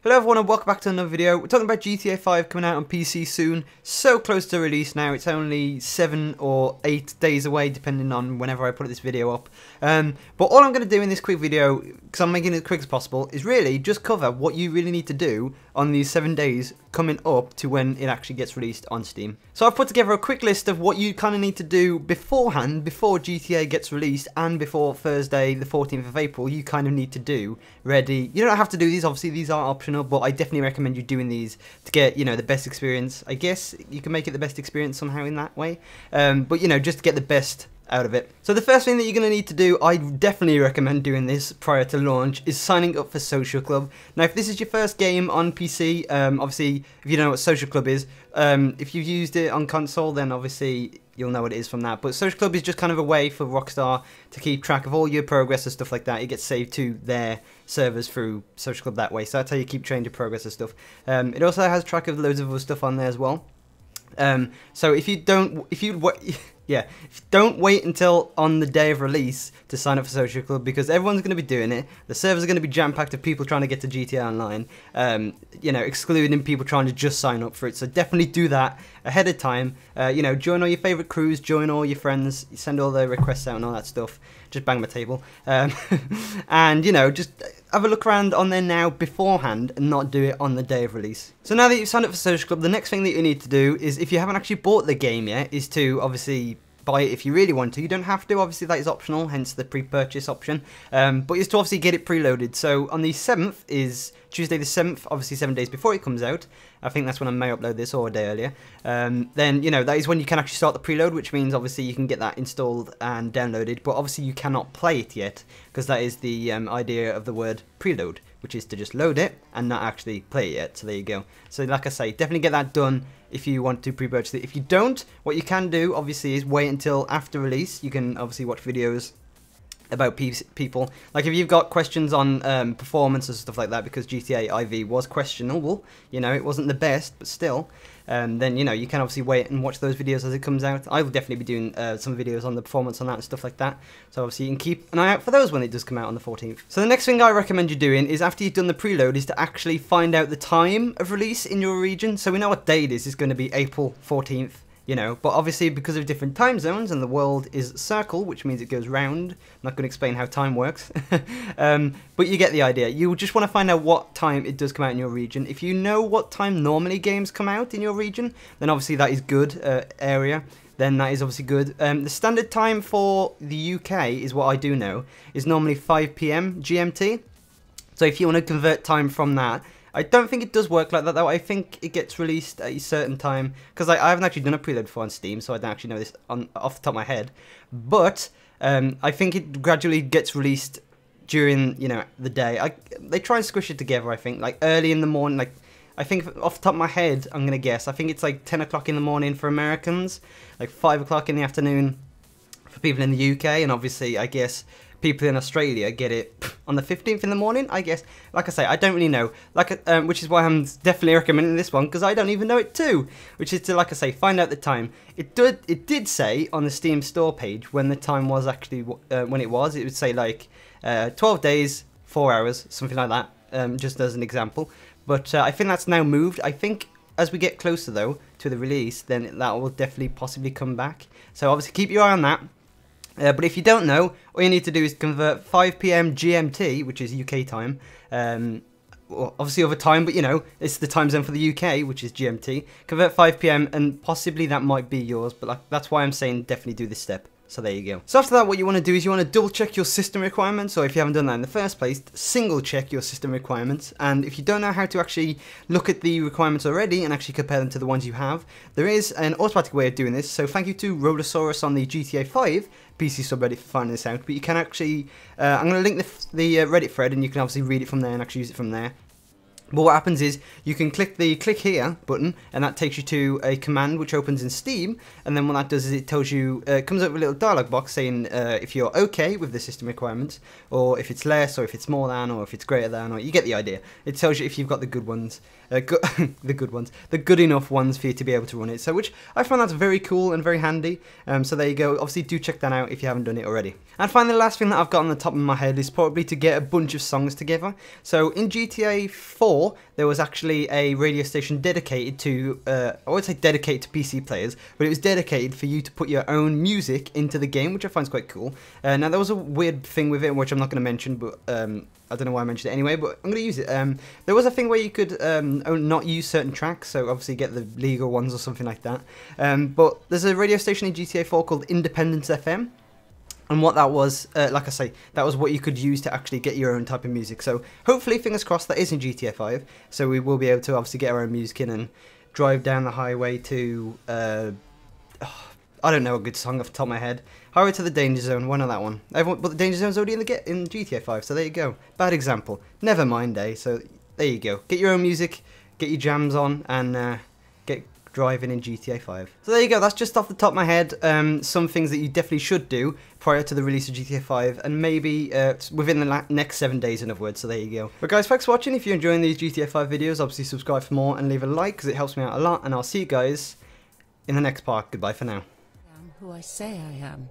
Hello everyone and welcome back to another video. We're talking about GTA 5 coming out on PC soon. So close to release now, it's only 7 or 8 days away depending on whenever I put this video up. But all I'm going to do in this quick video, because I'm making it as quick as possible, is really just cover what you really need to do on these 7 days coming up to when it actually gets released on Steam. So I've put together a quick list of what you kind of need to do beforehand, before GTA gets released and before Thursday the 14th of April, you kind of need to do ready. You don't have to do these, obviously these are optional, but I definitely recommend you doing these to get, you know, the best experience. I guess you can make it the best experience somehow in that way, but you know, just to get the best out of it. So the first thing that you're going to need to do, I definitely recommend doing this prior to launch, is signing up for Social Club. Now if this is your first game on PC, obviously if you don't know what Social Club is, if you've used it on console then obviously you'll know what it is from that, but Social Club is just kind of a way for Rockstar to keep track of all your progress and stuff like that. It gets saved to their servers through Social Club that way, so that's how you keep track of your progress and stuff. It also has track of loads of other stuff on there as well. So if you don't wait until on the day of release to sign up for Social Club, because everyone's going to be doing it. The servers are going to be jam-packed of people trying to get to GTA Online, you know, excluding people trying to just sign up for it. So definitely do that ahead of time. You know, join all your favourite crews, join all your friends, send all the requests out and all that stuff. Just bang my table. And, you know, just have a look around on there now beforehand and not do it on the day of release. So now that you've signed up for Social Club, the next thing that you need to do is, if you haven't actually bought the game yet, is to obviously buy it if you really want to. You don't have to, obviously that is optional, hence the pre-purchase option, but is to obviously get it preloaded. So on the 7th is Tuesday the 7th, obviously 7 days before it comes out. I think that's when I may upload this, or a day earlier. Then, you know, that is when you can actually start the preload, which means obviously you can get that installed and downloaded, but obviously you cannot play it yet, because that is the idea of the word preload, which is to just load it and not actually play it yet. So there you go. So like I say, definitely get that done if you want to pre-purchase it. If you don't, what you can do obviously is wait until after release. You can obviously watch videos about people, like if you've got questions on performance and stuff like that, because GTA IV was questionable, you know, it wasn't the best, but still, then, you know, you can obviously wait and watch those videos as it comes out. I will definitely be doing some videos on the performance on that and stuff like that, so obviously you can keep an eye out for those when it does come out on the 14th. So the next thing I recommend you doing is, after you've done the preload, is to actually find out the time of release in your region. So we know what day it is. It's going to be April 14th. You know, but obviously because of different time zones, and the world is circle, which means it goes round. I'm not going to explain how time works, but you get the idea. You just want to find out what time it does come out in your region. If you know what time normally games come out in your region, then obviously that is good area. Then that is obviously good. The standard time for the UK, is what I do know, is normally 5 PM GMT. So if you want to convert time from that, I don't think it does work like that though. I think it gets released at a certain time, because I haven't actually done a preload before on Steam, so I don't actually know this off the top of my head. But I think it gradually gets released during, you know, the day. They try and squish it together, I think, like early in the morning. Like, I think off the top of my head, I'm going to guess, I think it's like 10 o'clock in the morning for Americans, like 5 o'clock in the afternoon for people in the UK, and obviously, I guess, people in Australia get it on the 15th in the morning, I guess. Like I say, I don't really know. Like, which is why I'm definitely recommending this one, because I don't even know it too. Which is to, like I say, find out the time. It did say on the Steam store page when the time was actually, when it was. It would say like 12 days, 4 hours, something like that, just as an example. But I think that's now moved. I think as we get closer though to the release, then that will definitely possibly come back. So obviously keep your eye on that. But if you don't know, all you need to do is convert 5 PM GMT, which is UK time, well, obviously over time, but you know, it's the time zone for the UK, which is GMT. Convert 5 PM and possibly that might be yours, but like, that's why I'm saying definitely do this step. So there you go. So after that, what you want to do is you want to double check your system requirements, or if you haven't done that in the first place, single check your system requirements. And if you don't know how to actually look at the requirements already and actually compare them to the ones you have, there is an automatic way of doing this. So thank you to Rollosaurus on the GTA 5 PC subreddit for finding this out. But you can actually, I'm going to link the Reddit thread, and you can obviously read it from there and actually use it from there. But what happens is you can click the click here button, and that takes you to a command which opens in Steam, and then what that does is it tells you, it comes up with a little dialog box saying if you're okay with the system requirements, or if it's less, or if it's more than, or if it's greater than, or you get the idea. It tells you if you've got the good ones, the good enough ones for you to be able to run it. So which I find that's very cool and very handy. So there you go. Obviously do check that out if you haven't done it already. And finally, the last thing that I've got on the top of my head is probably to get a bunch of songs together. So in GTA 4, 4, there was actually a radio station dedicated to, I would say dedicated to PC players, but it was dedicated for you to put your own music into the game, which I find is quite cool. Now, there was a weird thing with it, which I'm not going to mention, but I don't know why I mentioned it anyway, but I'm going to use it. There was a thing where you could not use certain tracks, so obviously get the legal ones or something like that. But there's a radio station in GTA 4 called Independence FM. And what that was, like I say, that was what you could use to actually get your own type of music. So hopefully, fingers crossed, that is in GTA 5. So we will be able to obviously get our own music in and drive down the highway to, I don't know a good song off the top of my head. Highway to the Danger Zone, why not that one? But the Danger Zone's already in GTA 5, so there you go. Bad example. Never mind, eh? So there you go. Get your own music, get your jams on, and get driving in GTA 5. So there you go, that's just off the top of my head, some things that you definitely should do prior to the release of GTA 5, and maybe within the next 7 days, in other words, so there you go. But guys, thanks for watching. If you're enjoying these GTA 5 videos, obviously subscribe for more and leave a like, because it helps me out a lot, and I'll see you guys in the next part. Goodbye for now. I am who I say I am.